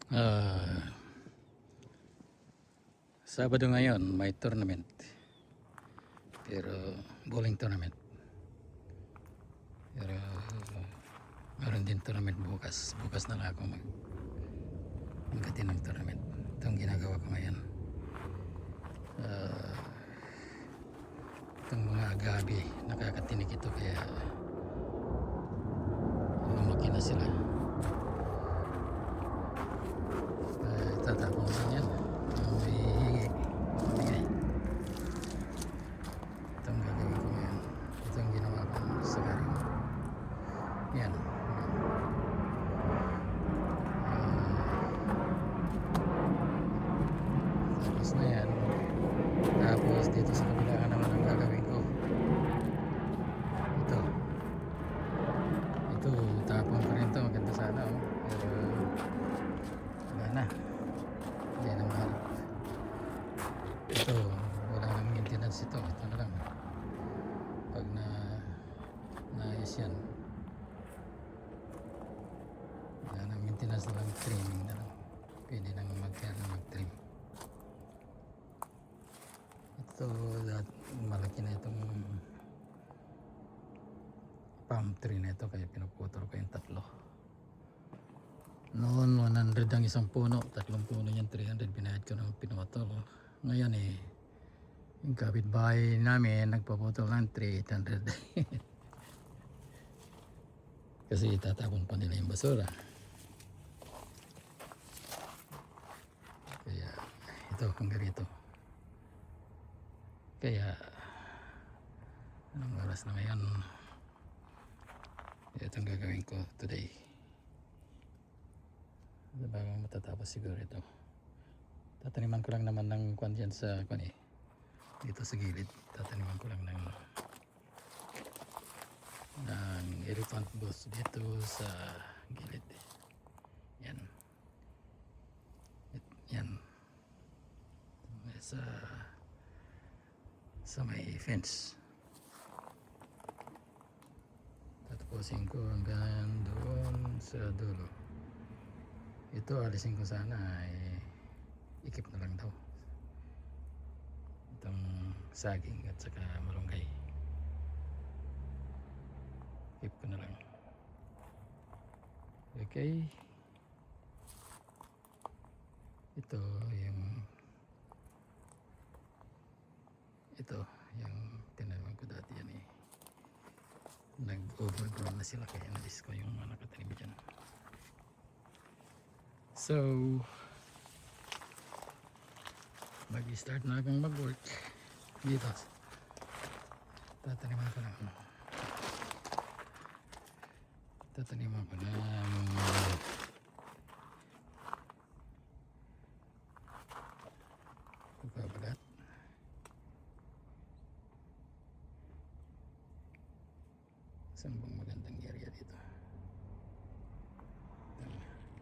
Ah, Sabado ngayon may tournament. Pero bowling tournament. Pero meron din tournament bukas. Bukas na lang ako mag-attend ng tournament. Ito ang ginagawa ko ngayon. Ah, Itong mga agabi, nakakatinig ito kaya lumaki na sila. Itatapon ko yan. May bigay. Ito ang gagawin ko ngayon. Ito ang ginawa ko sa galing. Yan. Tapos na yan. Tapos dito sa kabila naman ang gagawin ko. Ito. Ito, tapon ko rin ito. Maganda sana. Oh. Pero wala na. Yan ang mahal. Ito, wala nang maintenance ito. Ito na lang. Pag naayos yan. Wala nang maintenance na lang. Trimming na lang. Pwede nang mag-trim. Ito, malaki na itong palm tree na ito kaya pinuputol ko yung tatlo. Noon 100 ang isang puno, tatlong puno yan 300, binayad ko ng pinutol. Ngayon yung kapitbahay namin nagpaputol ng 300 kasi itatapon pa nila yung basura. Kaya ito hanggang rito. Kaya anong oras na ngayon? Ito ang gagawin ko today. Bago matatapos siguro ito. Tataniman ko lang naman ng kwan dyan sa kwan dito sa gilid. Tataniman ko lang ng elephant bush dito sa gilid. Yan. Yan. Sa may fence. Tatapusin ko hanggang doon sa dulo. Ito alisin ko sana ikip na lang daw itong saging at saka malunggay. Ikip ko na lang. Okay, ito yung tinaman ko dati yan nag-overgrown na sila kaya nalis ko yung mga nakatanim dyan. So mag-start na akong mag-work dito. Tataniman ko ng pagbabalat. Saan bang magandang area dito?